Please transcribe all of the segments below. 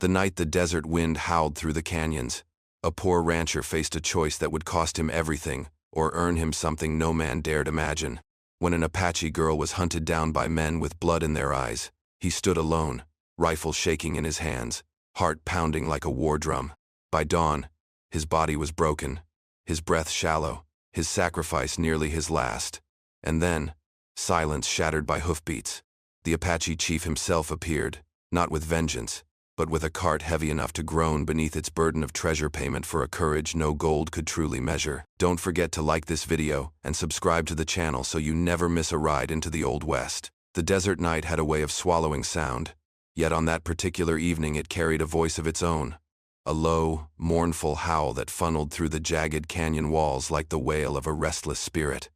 The night the desert wind howled through the canyons, a poor rancher faced a choice that would cost him everything or earn him something no man dared imagine. When an Apache girl was hunted down by men with blood in their eyes, he stood alone, rifle shaking in his hands, heart pounding like a war drum. By dawn, his body was broken, his breath shallow, his sacrifice nearly his last. And then, silence shattered by hoofbeats. The Apache chief himself appeared, not with vengeance, but with a cart heavy enough to groan beneath its burden of treasure payment for a courage no gold could truly measure. Don't forget to like this video and subscribe to the channel so you never miss a ride into the Old West. The desert night had a way of swallowing sound, yet on that particular evening it carried a voice of its own, a low, mournful howl that funneled through the jagged canyon walls like the wail of a restless spirit.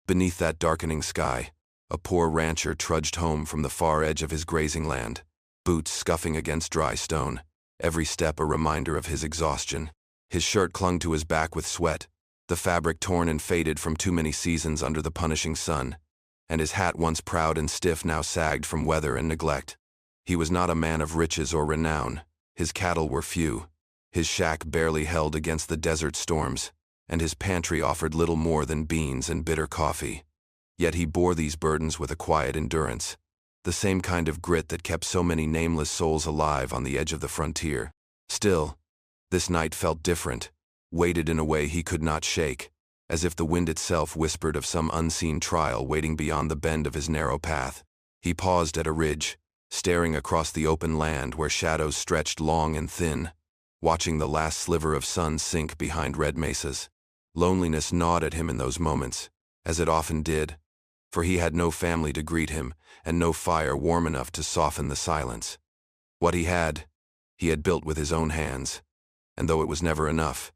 Beneath that darkening sky, a poor rancher trudged home from the far edge of his grazing land, boots scuffing against dry stone, every step a reminder of his exhaustion. His shirt clung to his back with sweat, the fabric torn and faded from too many seasons under the punishing sun, and his hat once proud and stiff now sagged from weather and neglect. He was not a man of riches or renown, his cattle were few, his shack barely held against the desert storms, and his pantry offered little more than beans and bitter coffee. Yet he bore these burdens with a quiet endurance, the same kind of grit that kept so many nameless souls alive on the edge of the frontier. Still, this night felt different, weighted in a way he could not shake, as if the wind itself whispered of some unseen trial waiting beyond the bend of his narrow path. He paused at a ridge, staring across the open land where shadows stretched long and thin, watching the last sliver of sun sink behind red mesas. Loneliness gnawed at him in those moments, as it often did, for he had no family to greet him and no fire warm enough to soften the silence. What he had built with his own hands, and though it was never enough,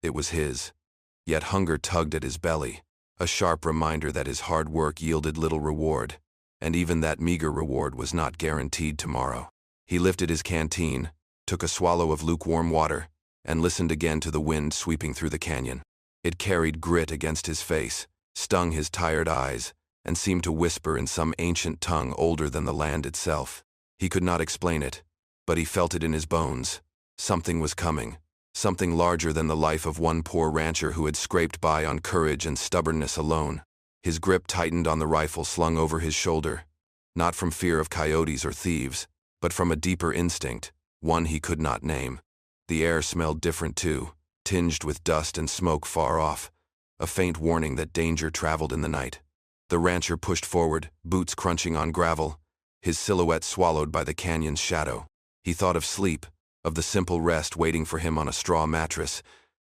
it was his. Yet hunger tugged at his belly, a sharp reminder that his hard work yielded little reward, and even that meager reward was not guaranteed tomorrow. He lifted his canteen, took a swallow of lukewarm water, and listened again to the wind sweeping through the canyon. It carried grit against his face, stung his tired eyes, and seemed to whisper in some ancient tongue older than the land itself. He could not explain it, but he felt it in his bones. Something was coming, something larger than the life of one poor rancher who had scraped by on courage and stubbornness alone. His grip tightened on the rifle slung over his shoulder, not from fear of coyotes or thieves, but from a deeper instinct, one he could not name. The air smelled different too, tinged with dust and smoke far off, a faint warning that danger traveled in the night. The rancher pushed forward, boots crunching on gravel, his silhouette swallowed by the canyon's shadow. He thought of sleep, of the simple rest waiting for him on a straw mattress,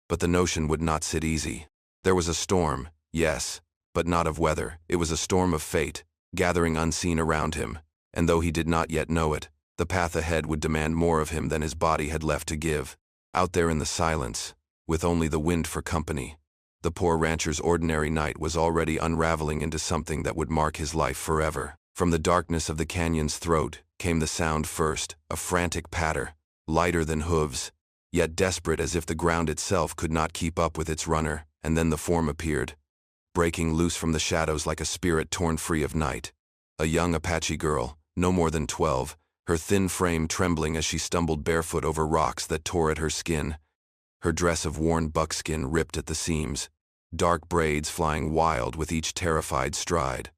but the notion would not sit easy. There was a storm, yes, but not of weather. It was a storm of fate, gathering unseen around him, and though he did not yet know it, the path ahead would demand more of him than his body had left to give. Out there in the silence, with only the wind for company, the poor rancher's ordinary night was already unraveling into something that would mark his life forever. From the darkness of the canyon's throat came the sound first, a frantic patter, lighter than hooves, yet desperate as if the ground itself could not keep up with its runner, and then the form appeared, breaking loose from the shadows like a spirit torn free of night. A young Apache girl, no more than 12, her thin frame trembling as she stumbled barefoot over rocks that tore at her skin, her dress of worn buckskin ripped at the seams, dark braids flying wild with each terrified stride.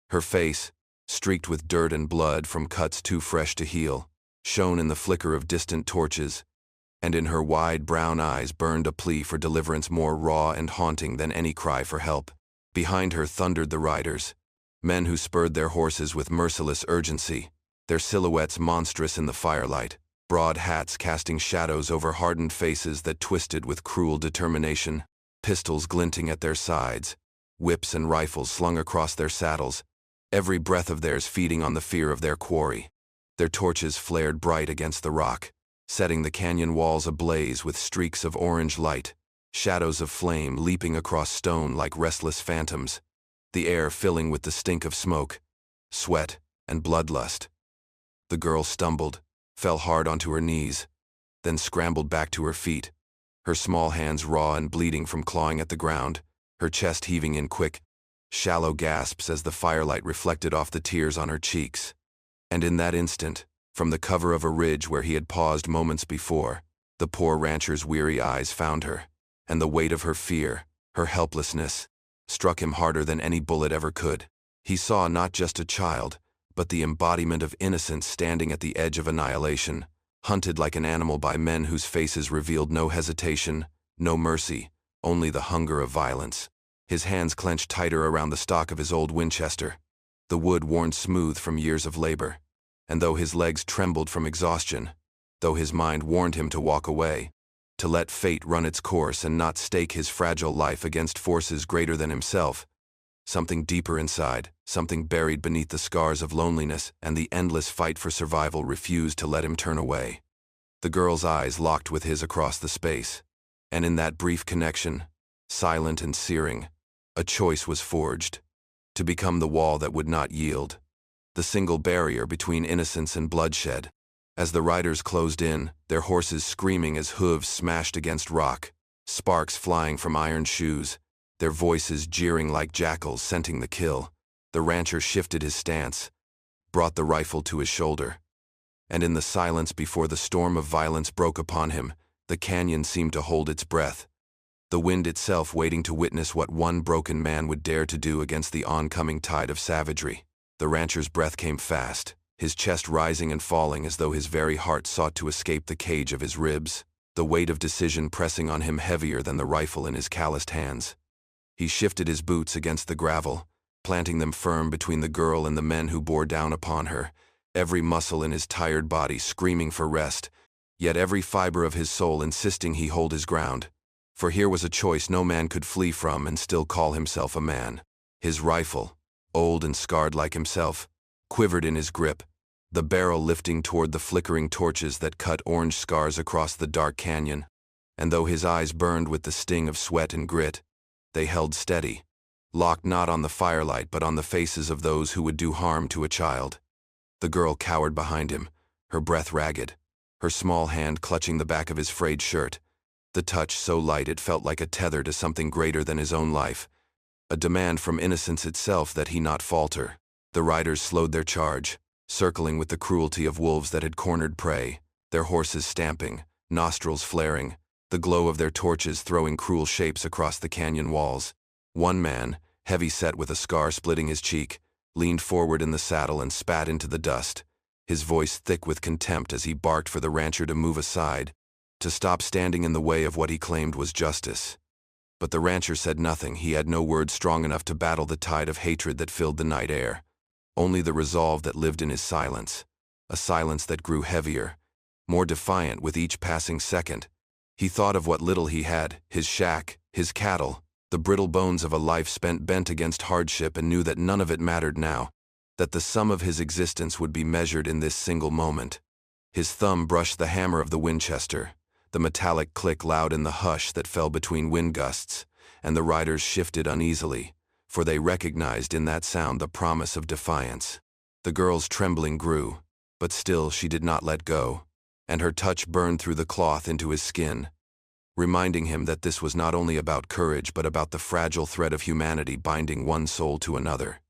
Her face, streaked with dirt and blood from cuts too fresh to heal, shone in the flicker of distant torches, and in her wide brown eyes burned a plea for deliverance more raw and haunting than any cry for help. Behind her thundered the riders, men who spurred their horses with merciless urgency, their silhouettes monstrous in the firelight, broad hats casting shadows over hardened faces that twisted with cruel determination, pistols glinting at their sides, whips and rifles slung across their saddles, every breath of theirs feeding on the fear of their quarry. Their torches flared bright against the rock, setting the canyon walls ablaze with streaks of orange light, shadows of flame leaping across stone like restless phantoms, the air filling with the stink of smoke, sweat, and bloodlust. The girl stumbled, fell hard onto her knees, then scrambled back to her feet, her small hands raw and bleeding from clawing at the ground, her chest heaving in quick, shallow gasps as the firelight reflected off the tears on her cheeks. And in that instant, From the cover of a ridge where he had paused moments before, the poor rancher's weary eyes found her, and the weight of her fear, her helplessness, struck him harder than any bullet ever could. He saw not just a child, but the embodiment of innocence standing at the edge of annihilation, hunted like an animal by men whose faces revealed no hesitation, no mercy, only the hunger of violence. His hands clenched tighter around the stock of his old Winchester, the wood worn smooth from years of labor. And though his legs trembled from exhaustion, though his mind warned him to walk away, to let fate run its course and not stake his fragile life against forces greater than himself, something deeper inside, something buried beneath the scars of loneliness and the endless fight for survival refused to let him turn away. The girl's eyes locked with his across the space, and in that brief connection, silent and searing, a choice was forged, to become the wall that would not yield, the single barrier between innocence and bloodshed. As the riders closed in, their horses screaming as hooves smashed against rock, sparks flying from iron shoes, their voices jeering like jackals scenting the kill, the rancher shifted his stance, brought the rifle to his shoulder. And in the silence before the storm of violence broke upon him, the canyon seemed to hold its breath, the wind itself waiting to witness what one broken man would dare to do against the oncoming tide of savagery. The rancher's breath came fast, his chest rising and falling as though his very heart sought to escape the cage of his ribs, the weight of decision pressing on him heavier than the rifle in his calloused hands. He shifted his boots against the gravel, planting them firm between the girl and the men who bore down upon her, every muscle in his tired body screaming for rest, yet every fiber of his soul insisting he hold his ground. For here was a choice no man could flee from and still call himself a man. His rifle, old and scarred like himself, quivered in his grip, the barrel lifting toward the flickering torches that cut orange scars across the dark canyon. And though his eyes burned with the sting of sweat and grit, they held steady, locked not on the firelight but on the faces of those who would do harm to a child. The girl cowered behind him, her breath ragged, her small hand clutching the back of his frayed shirt, the touch so light it felt like a tether to something greater than his own life, a demand from innocence itself that he not falter. The riders slowed their charge, circling with the cruelty of wolves that had cornered prey, their horses stamping, nostrils flaring, the glow of their torches throwing cruel shapes across the canyon walls. One man, heavy-set with a scar splitting his cheek, leaned forward in the saddle and spat into the dust, his voice thick with contempt as he barked for the rancher to move aside, to stop standing in the way of what he claimed was justice. But the rancher said nothing. He had no words strong enough to battle the tide of hatred that filled the night air, only the resolve that lived in his silence, a silence that grew heavier, more defiant with each passing second. He thought of what little he had, his shack, his cattle, the brittle bones of a life spent bent against hardship, and knew that none of it mattered now, that the sum of his existence would be measured in this single moment. His thumb brushed the hammer of the Winchester, the metallic click loud in the hush that fell between wind gusts, and the riders shifted uneasily, for they recognized in that sound the promise of defiance. The girl's trembling grew, but still she did not let go, and her touch burned through the cloth into his skin, reminding him that this was not only about courage but about the fragile thread of humanity binding one soul to another.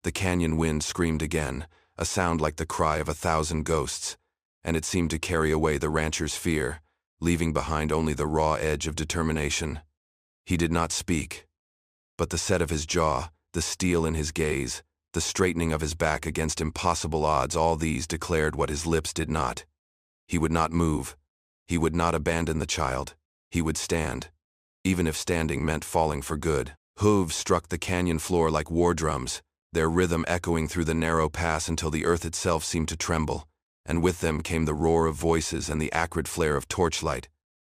The canyon wind screamed again, a sound like the cry of 1,000 ghosts, and it seemed to carry away the rancher's fear, leaving behind only the raw edge of determination. He did not speak, but the set of his jaw, the steel in his gaze, the straightening of his back against impossible odds, all these declared what his lips did not. He would not move. He would not abandon the child. He would stand, even if standing meant falling for good. Hooves struck the canyon floor like war drums, their rhythm echoing through the narrow pass until the earth itself seemed to tremble, and with them came the roar of voices and the acrid flare of torchlight,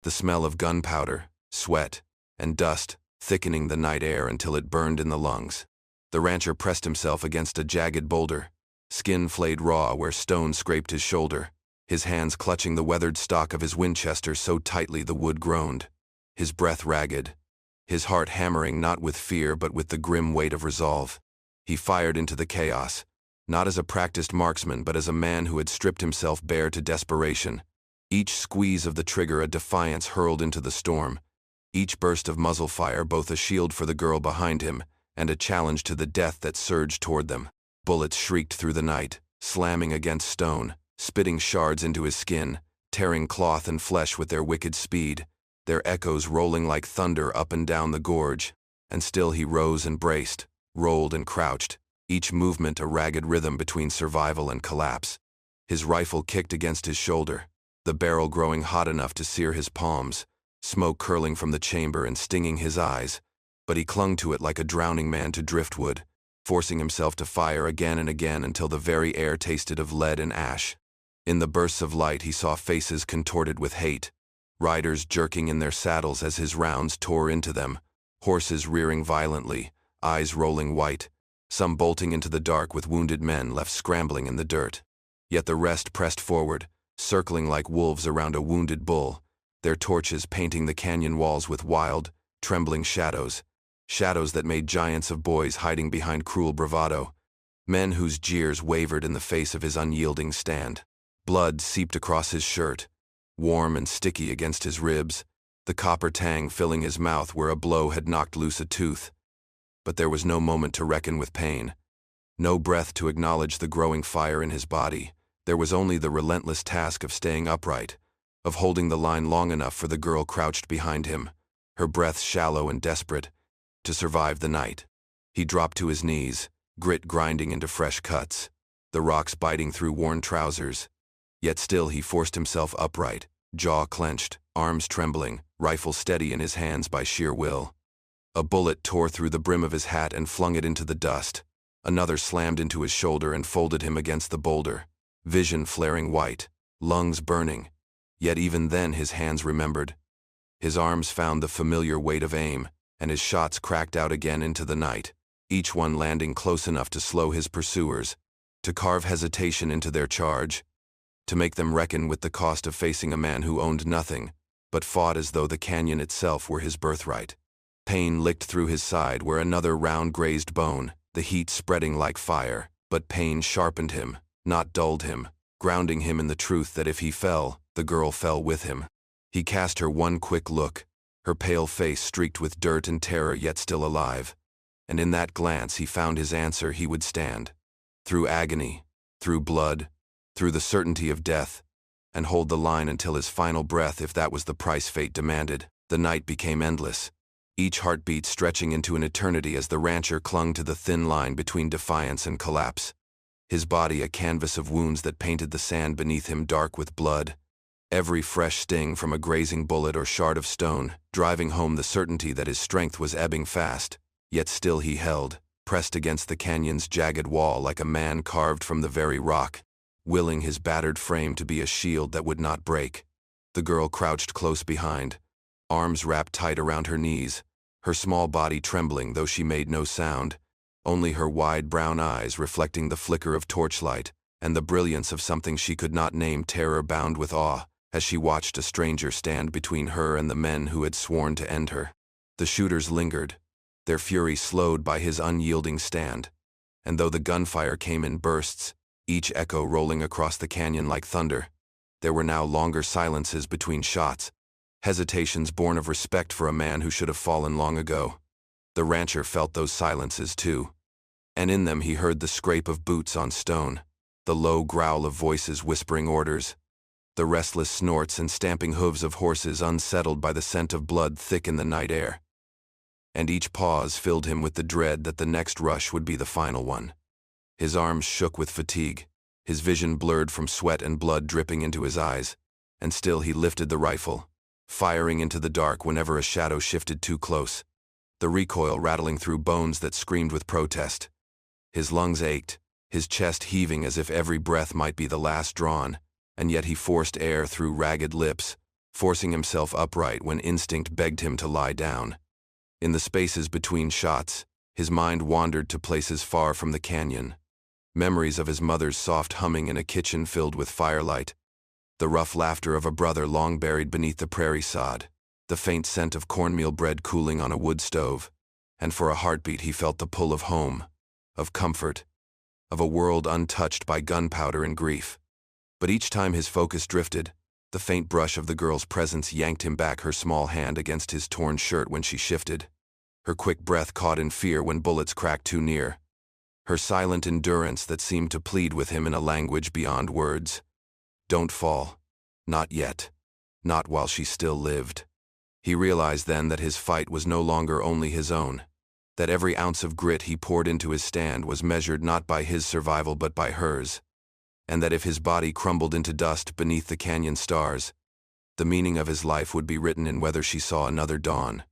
the smell of gunpowder, sweat, and dust thickening the night air until it burned in the lungs. The rancher pressed himself against a jagged boulder, skin flayed raw where stone scraped his shoulder, his hands clutching the weathered stock of his Winchester so tightly the wood groaned, his breath ragged, his heart hammering not with fear but with the grim weight of resolve. He fired into the chaos, not as a practiced marksman but as a man who had stripped himself bare to desperation, each squeeze of the trigger a defiance hurled into the storm, each burst of muzzle fire both a shield for the girl behind him and a challenge to the death that surged toward them. Bullets shrieked through the night, slamming against stone, spitting shards into his skin, tearing cloth and flesh with their wicked speed, their echoes rolling like thunder up and down the gorge. And still he rose and braced, rolled and crouched, each movement a ragged rhythm between survival and collapse. His rifle kicked against his shoulder, the barrel growing hot enough to sear his palms, smoke curling from the chamber and stinging his eyes, but he clung to it like a drowning man to driftwood, forcing himself to fire again and again until the very air tasted of lead and ash. In the bursts of light he saw faces contorted with hate, riders jerking in their saddles as his rounds tore into them, horses rearing violently, eyes rolling white, some bolting into the dark with wounded men left scrambling in the dirt. Yet the rest pressed forward, circling like wolves around a wounded bull, their torches painting the canyon walls with wild, trembling shadows, shadows that made giants of boys hiding behind cruel bravado, men whose jeers wavered in the face of his unyielding stand. Blood seeped across his shirt, warm and sticky against his ribs, the copper tang filling his mouth where a blow had knocked loose a tooth. But there was no moment to reckon with pain, no breath to acknowledge the growing fire in his body. There was only the relentless task of staying upright, of holding the line long enough for the girl crouched behind him, her breath shallow and desperate, to survive the night. He dropped to his knees, grit grinding into fresh cuts, the rocks biting through worn trousers. Yet still he forced himself upright, jaw clenched, arms trembling, rifle steady in his hands by sheer will. A bullet tore through the brim of his hat and flung it into the dust. Another slammed into his shoulder and folded him against the boulder, vision flaring white, lungs burning. Yet even then his hands remembered. His arms found the familiar weight of aim, and his shots cracked out again into the night, each one landing close enough to slow his pursuers, to carve hesitation into their charge, to make them reckon with the cost of facing a man who owned nothing, but fought as though the canyon itself were his birthright. Pain licked through his side where another round grazed bone, the heat spreading like fire, but pain sharpened him, not dulled him, grounding him in the truth that if he fell, the girl fell with him. He cast her one quick look, her pale face streaked with dirt and terror yet still alive, and in that glance he found his answer. He would stand, through agony, through blood, through the certainty of death, and hold the line until his final breath if that was the price fate demanded. The night became endless, each heartbeat stretching into an eternity as the rancher clung to the thin line between defiance and collapse, his body a canvas of wounds that painted the sand beneath him dark with blood, every fresh sting from a grazing bullet or shard of stone driving home the certainty that his strength was ebbing fast. Yet still he held, pressed against the canyon's jagged wall like a man carved from the very rock, willing his battered frame to be a shield that would not break. The girl crouched close behind, arms wrapped tight around her knees, her small body trembling though she made no sound, only her wide brown eyes reflecting the flicker of torchlight and the brilliance of something she could not name, terror bound with awe, as she watched a stranger stand between her and the men who had sworn to end her. The shooters lingered, their fury slowed by his unyielding stand, and though the gunfire came in bursts, each echo rolling across the canyon like thunder, there were now longer silences between shots, hesitations born of respect for a man who should have fallen long ago. The rancher felt those silences too, and in them he heard the scrape of boots on stone, the low growl of voices whispering orders, the restless snorts and stamping hooves of horses unsettled by the scent of blood thick in the night air. And each pause filled him with the dread that the next rush would be the final one. His arms shook with fatigue, his vision blurred from sweat and blood dripping into his eyes, and still he lifted the rifle, firing into the dark whenever a shadow shifted too close, the recoil rattling through bones that screamed with protest. His lungs ached, his chest heaving as if every breath might be the last drawn, and yet he forced air through ragged lips, forcing himself upright when instinct begged him to lie down. In the spaces between shots, his mind wandered to places far from the canyon. Memories of his mother's soft humming in a kitchen filled with firelight, the rough laughter of a brother long buried beneath the prairie sod, the faint scent of cornmeal bread cooling on a wood stove, and for a heartbeat he felt the pull of home, of comfort, of a world untouched by gunpowder and grief. But each time his focus drifted, the faint brush of the girl's presence yanked him back, her small hand against his torn shirt when she shifted, her quick breath caught in fear when bullets cracked too near, her silent endurance that seemed to plead with him in a language beyond words. Don't fall. Not yet. Not while she still lived. He realized then that his fight was no longer only his own, that every ounce of grit he poured into his stand was measured not by his survival but by hers, and that if his body crumbled into dust beneath the canyon stars, the meaning of his life would be written in whether she saw another dawn.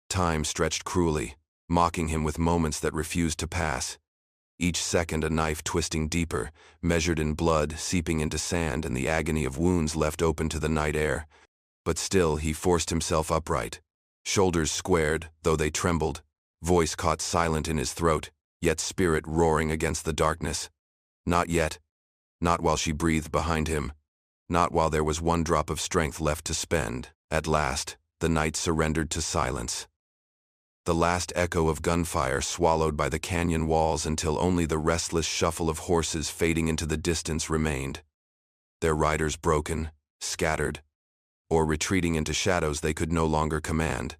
Time stretched cruelly, mocking him with moments that refused to pass. Each second a knife twisting deeper, measured in blood, seeping into sand and the agony of wounds left open to the night air. But still he forced himself upright. Shoulders squared, though they trembled, voice caught silent in his throat, yet spirit roaring against the darkness. Not yet. Not while she breathed behind him. Not while there was one drop of strength left to spend. At last, the night surrendered to silence. The last echo of gunfire swallowed by the canyon walls until only the restless shuffle of horses fading into the distance remained. Their riders broken, scattered, or retreating into shadows they could no longer command,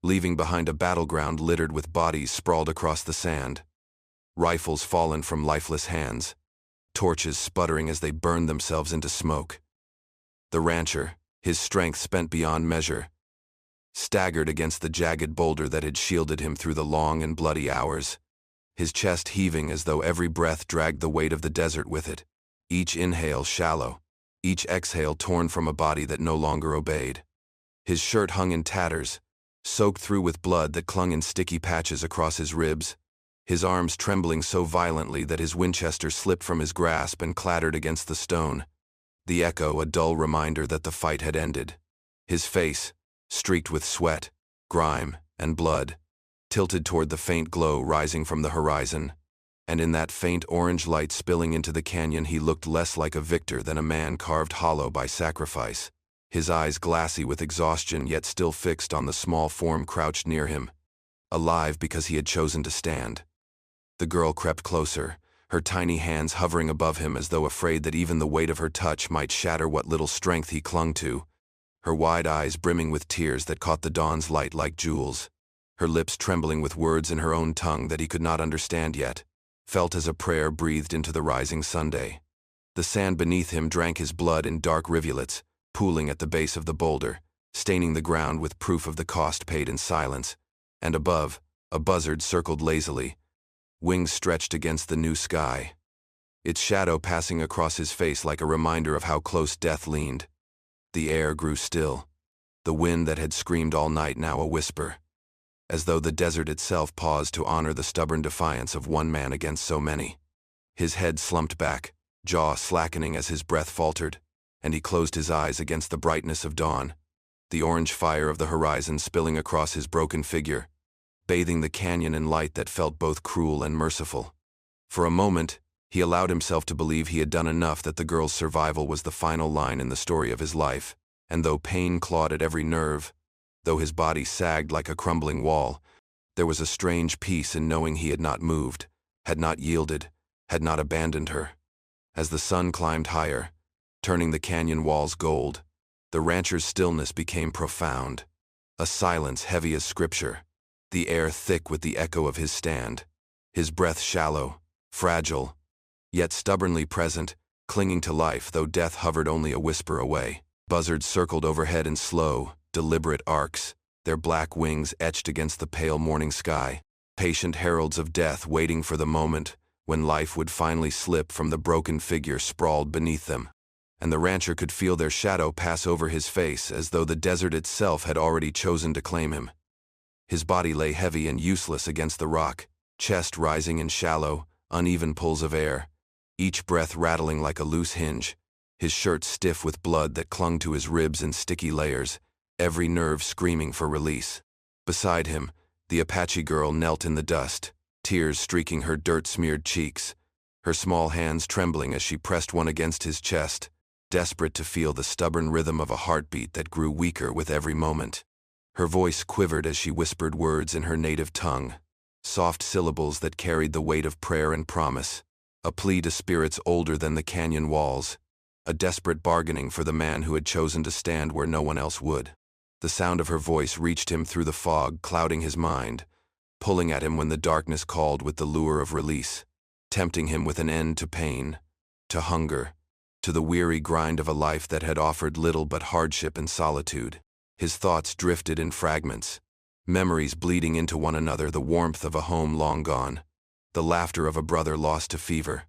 leaving behind a battleground littered with bodies sprawled across the sand. Rifles fallen from lifeless hands, torches sputtering as they burned themselves into smoke. The rancher, his strength spent beyond measure, staggered against the jagged boulder that had shielded him through the long and bloody hours, his chest heaving as though every breath dragged the weight of the desert with it, each inhale shallow, each exhale torn from a body that no longer obeyed. His shirt hung in tatters, soaked through with blood that clung in sticky patches across his ribs, his arms trembling so violently that his Winchester slipped from his grasp and clattered against the stone, the echo a dull reminder that the fight had ended. His face, streaked with sweat, grime, and blood, tilted toward the faint glow rising from the horizon, and in that faint orange light spilling into the canyon he looked less like a victor than a man carved hollow by sacrifice, his eyes glassy with exhaustion yet still fixed on the small form crouched near him, alive because he had chosen to stand. The girl crept closer, her tiny hands hovering above him as though afraid that even the weight of her touch might shatter what little strength he clung to, her wide eyes brimming with tears that caught the dawn's light like jewels, her lips trembling with words in her own tongue that he could not understand yet, felt as a prayer breathed into the rising Sunday. The sand beneath him drank his blood in dark rivulets, pooling at the base of the boulder, staining the ground with proof of the cost paid in silence, and above, a buzzard circled lazily, wings stretched against the new sky, its shadow passing across his face like a reminder of how close death leaned. The air grew still, the wind that had screamed all night now a whisper, as though the desert itself paused to honor the stubborn defiance of one man against so many. His head slumped back, jaw slackening as his breath faltered, and he closed his eyes against the brightness of dawn, the orange fire of the horizon spilling across his broken figure, bathing the canyon in light that felt both cruel and merciful. For a moment, he allowed himself to believe he had done enough, that the girl's survival was the final line in the story of his life, and though pain clawed at every nerve, though his body sagged like a crumbling wall, there was a strange peace in knowing he had not moved, had not yielded, had not abandoned her. As the sun climbed higher, turning the canyon walls gold, the rancher's stillness became profound, a silence heavy as scripture, the air thick with the echo of his stand, his breath shallow, fragile, yet stubbornly present, clinging to life though death hovered only a whisper away. Buzzards circled overhead in slow, deliberate arcs, their black wings etched against the pale morning sky, patient heralds of death waiting for the moment when life would finally slip from the broken figure sprawled beneath them. And the rancher could feel their shadow pass over his face as though the desert itself had already chosen to claim him. His body lay heavy and useless against the rock, chest rising in shallow, uneven pulls of air, each breath rattling like a loose hinge, his shirt stiff with blood that clung to his ribs in sticky layers, every nerve screaming for release. Beside him, the Apache girl knelt in the dust, tears streaking her dirt-smeared cheeks, her small hands trembling as she pressed one against his chest, desperate to feel the stubborn rhythm of a heartbeat that grew weaker with every moment. Her voice quivered as she whispered words in her native tongue, soft syllables that carried the weight of prayer and promise, a plea to spirits older than the canyon walls, a desperate bargaining for the man who had chosen to stand where no one else would. The sound of her voice reached him through the fog, clouding his mind, pulling at him when the darkness called with the lure of release, tempting him with an end to pain, to hunger, to the weary grind of a life that had offered little but hardship and solitude. His thoughts drifted in fragments, memories bleeding into one another, the warmth of a home long gone, the laughter of a brother lost to fever,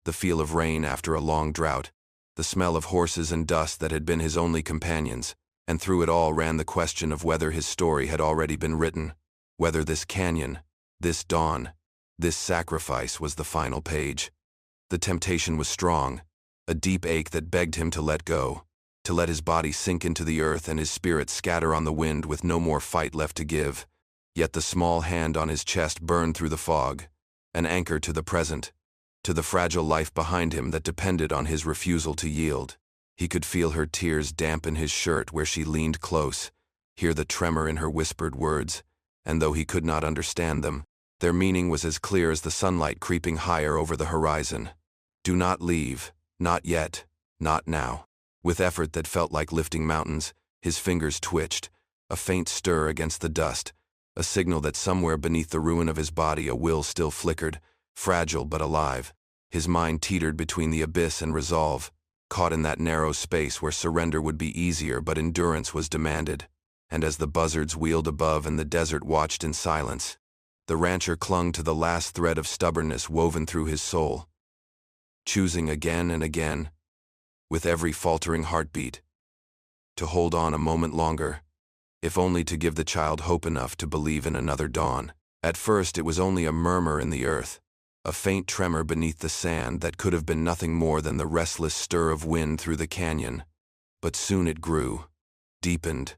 the feel of rain after a long drought, the smell of horses and dust that had been his only companions, and through it all ran the question of whether his story had already been written, whether this canyon, this dawn, this sacrifice was the final page. The temptation was strong, a deep ache that begged him to let go, to let his body sink into the earth and his spirit scatter on the wind with no more fight left to give. Yet the small hand on his chest burned through the fog, an anchor to the present, to the fragile life behind him that depended on his refusal to yield. He could feel her tears dampen his shirt where she leaned close, hear the tremor in her whispered words, and though he could not understand them, their meaning was as clear as the sunlight creeping higher over the horizon. Do not leave, not yet, not now. With effort that felt like lifting mountains, his fingers twitched, a faint stir against the dust, a signal that somewhere beneath the ruin of his body a will still flickered, fragile but alive. His mind teetered between the abyss and resolve, caught in that narrow space where surrender would be easier but endurance was demanded. And as the buzzards wheeled above and the desert watched in silence, the rancher clung to the last thread of stubbornness woven through his soul, choosing again and again, with every faltering heartbeat, to hold on a moment longer, if only to give the child hope enough to believe in another dawn. At first it was only a murmur in the earth, a faint tremor beneath the sand that could have been nothing more than the restless stir of wind through the canyon. But soon it grew, deepened,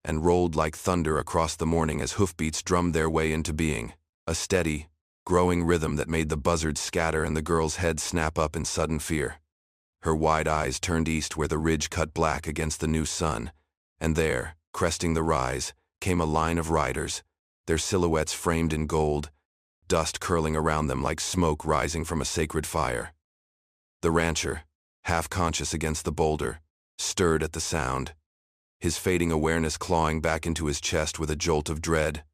and rolled like thunder across the morning as hoofbeats drummed their way into being, a steady, growing rhythm that made the buzzards scatter and the girl's head snap up in sudden fear. Her wide eyes turned east where the ridge cut black against the new sun, and there, cresting the rise, came a line of riders, their silhouettes framed in gold, dust curling around them like smoke rising from a sacred fire. The rancher, half conscious against the boulder, stirred at the sound, his fading awareness clawing back into his chest with a jolt of dread.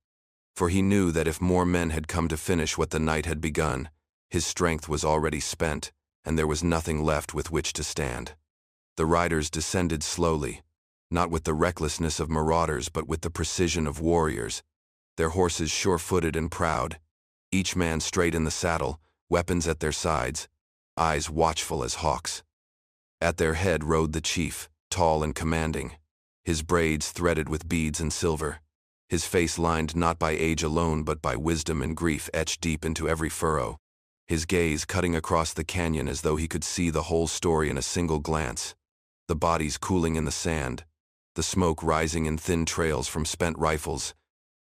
For he knew that if more men had come to finish what the night had begun, his strength was already spent, and there was nothing left with which to stand. The riders descended slowly, not with the recklessness of marauders but with the precision of warriors, their horses sure-footed and proud, each man straight in the saddle, weapons at their sides, eyes watchful as hawks. At their head rode the chief, tall and commanding, his braids threaded with beads and silver, his face lined not by age alone but by wisdom and grief etched deep into every furrow, his gaze cutting across the canyon as though he could see the whole story in a single glance, the bodies cooling in the sand, the smoke rising in thin trails from spent rifles,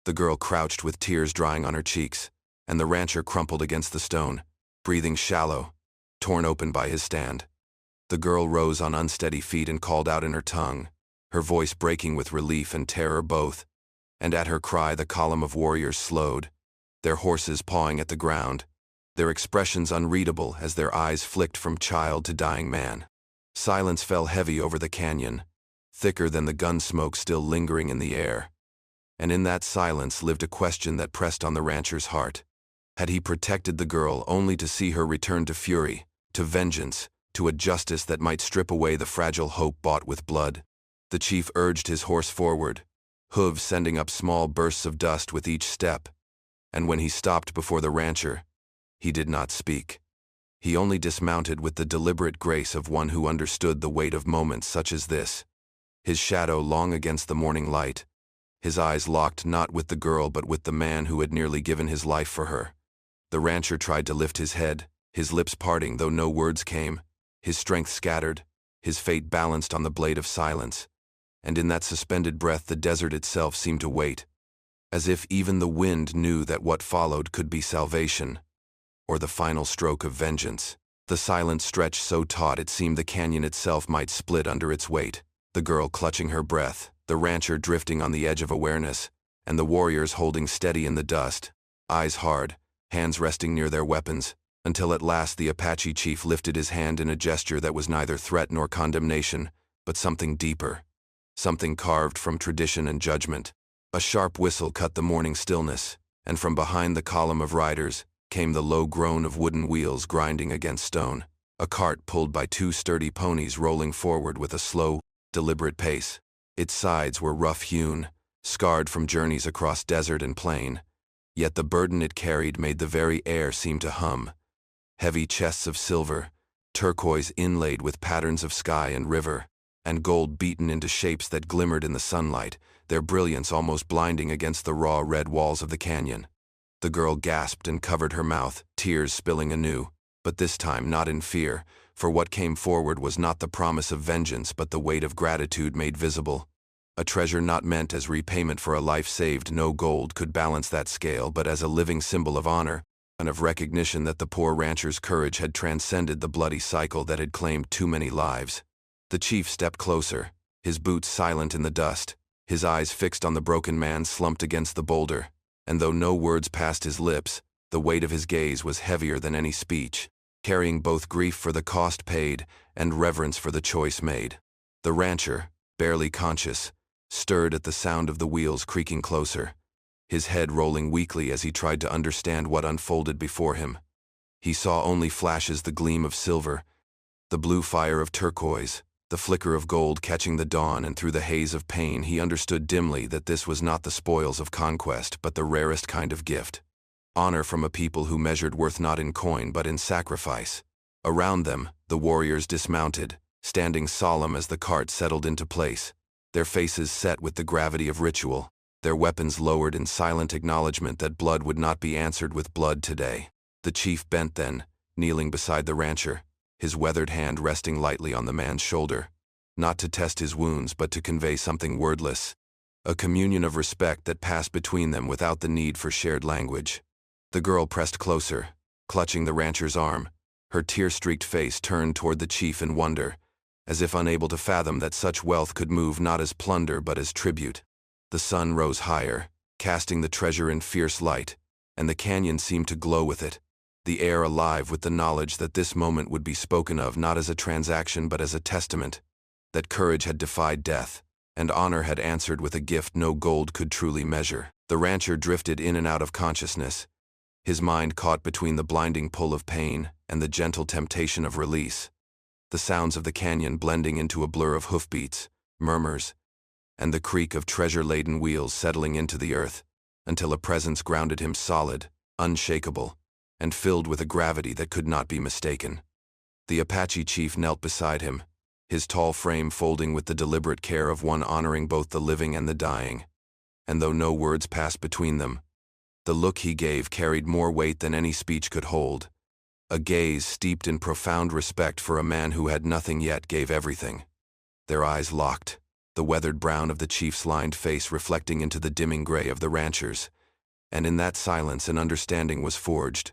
the girl crouched with tears drying on her cheeks, and the rancher crumpled against the stone, breathing shallow, torn open by his stand. The girl rose on unsteady feet and called out in her tongue, her voice breaking with relief and terror both, and at her cry the column of warriors slowed, their horses pawing at the ground, their expressions unreadable as their eyes flicked from child to dying man. Silence fell heavy over the canyon, thicker than the gun smoke still lingering in the air. And in that silence lived a question that pressed on the rancher's heart. Had he protected the girl only to see her return to fury, to vengeance, to a justice that might strip away the fragile hope bought with blood? The chief urged his horse forward, hooves sending up small bursts of dust with each step, and when he stopped before the rancher, he did not speak. He only dismounted with the deliberate grace of one who understood the weight of moments such as this, his shadow long against the morning light, his eyes locked not with the girl but with the man who had nearly given his life for her. The rancher tried to lift his head, his lips parting though no words came, his strength scattered, his fate balanced on the blade of silence, and in that suspended breath the desert itself seemed to wait, as if even the wind knew that what followed could be salvation, or the final stroke of vengeance. The silence stretched so taut it seemed the canyon itself might split under its weight, the girl clutching her breath, the rancher drifting on the edge of awareness, and the warriors holding steady in the dust, eyes hard, hands resting near their weapons, until at last the Apache chief lifted his hand in a gesture that was neither threat nor condemnation, but something deeper, something carved from tradition and judgment. A sharp whistle cut the morning stillness, and from behind the column of riders came the low groan of wooden wheels grinding against stone. a cart pulled by two sturdy ponies rolling forward with a slow, deliberate pace. Its sides were rough-hewn, scarred from journeys across desert and plain, yet the burden it carried made the very air seem to hum. Heavy chests of silver, turquoise inlaid with patterns of sky and river, and gold beaten into shapes that glimmered in the sunlight, their brilliance almost blinding against the raw red walls of the canyon. The girl gasped and covered her mouth, tears spilling anew, but this time not in fear, for what came forward was not the promise of vengeance but the weight of gratitude made visible. A treasure not meant as repayment for a life saved. No gold could balance that scale, but as a living symbol of honor, and of recognition that the poor rancher's courage had transcended the bloody cycle that had claimed too many lives. The chief stepped closer, his boots silent in the dust, his eyes fixed on the broken man slumped against the boulder, and though no words passed his lips, the weight of his gaze was heavier than any speech, carrying both grief for the cost paid and reverence for the choice made. The rancher, barely conscious, stirred at the sound of the wheels creaking closer, his head rolling weakly as he tried to understand what unfolded before him. He saw only flashes, the gleam of silver, the blue fire of turquoise, the flicker of gold catching the dawn, and through the haze of pain he understood dimly that this was not the spoils of conquest but the rarest kind of gift. Honor from a people who measured worth not in coin but in sacrifice. Around them, the warriors dismounted, standing solemn as the cart settled into place, their faces set with the gravity of ritual, their weapons lowered in silent acknowledgement that blood would not be answered with blood today. The chief bent then, kneeling beside the rancher, his weathered hand resting lightly on the man's shoulder, not to test his wounds but to convey something wordless, a communion of respect that passed between them without the need for shared language. The girl pressed closer, clutching the rancher's arm, her tear-streaked face turned toward the chief in wonder, as if unable to fathom that such wealth could move not as plunder but as tribute. The sun rose higher, casting the treasure in fierce light, and the canyon seemed to glow with it, the air alive with the knowledge that this moment would be spoken of not as a transaction but as a testament, that courage had defied death, and honor had answered with a gift no gold could truly measure. The rancher drifted in and out of consciousness, his mind caught between the blinding pull of pain and the gentle temptation of release, the sounds of the canyon blending into a blur of hoofbeats, murmurs, and the creak of treasure-laden wheels settling into the earth, until a presence grounded him solid, unshakable, and filled with a gravity that could not be mistaken. The Apache chief knelt beside him, his tall frame folding with the deliberate care of one honoring both the living and the dying. And though no words passed between them, the look he gave carried more weight than any speech could hold. A gaze steeped in profound respect for a man who had nothing yet gave everything. Their eyes locked, the weathered brown of the chief's lined face reflecting into the dimming gray of the rancher's, and in that silence an understanding was forged,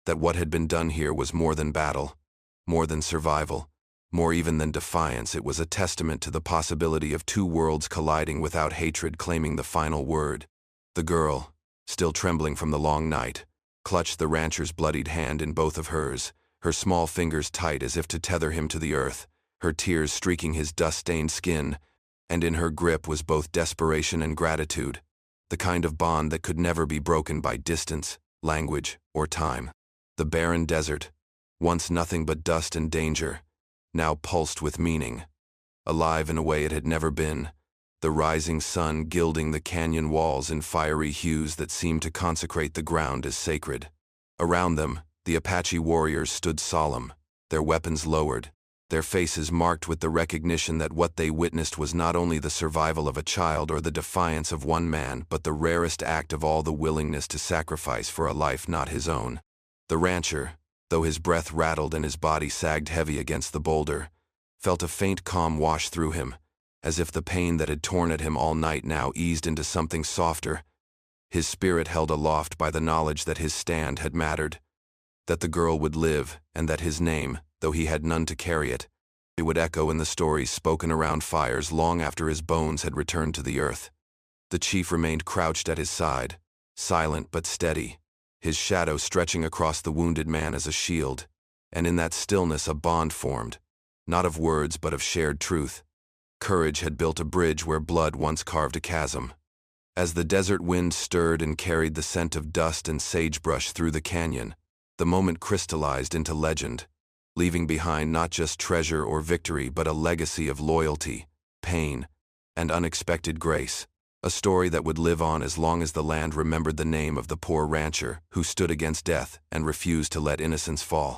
that what had been done here was more than battle, more than survival, more even than defiance. It was a testament to the possibility of two worlds colliding without hatred claiming the final word. The girl, still trembling from the long night, clutched the rancher's bloodied hand in both of hers, her small fingers tight as if to tether him to the earth, her tears streaking his dust-stained skin, and in her grip was both desperation and gratitude, the kind of bond that could never be broken by distance, language, or time. The barren desert, once nothing but dust and danger, now pulsed with meaning, alive in a way it had never been, the rising sun gilding the canyon walls in fiery hues that seemed to consecrate the ground as sacred. Around them, the Apache warriors stood solemn, their weapons lowered, their faces marked with the recognition that what they witnessed was not only the survival of a child or the defiance of one man, but the rarest act of all, the willingness to sacrifice for a life not his own. The rancher, though his breath rattled and his body sagged heavy against the boulder, felt a faint calm wash through him, as if the pain that had torn at him all night now eased into something softer. His spirit held aloft by the knowledge that his stand had mattered, that the girl would live, and that his name, though he had none to carry it, would echo in the stories spoken around fires long after his bones had returned to the earth. The chief remained crouched at his side, silent but steady, his shadow stretching across the wounded man as a shield, and in that stillness a bond formed, not of words but of shared truth. Courage had built a bridge where blood once carved a chasm. As the desert wind stirred and carried the scent of dust and sagebrush through the canyon, the moment crystallized into legend. leaving behind not just treasure or victory but a legacy of loyalty, pain, and unexpected grace. A story that would live on as long as the land remembered the name of the poor rancher who stood against death and refused to let innocence fall.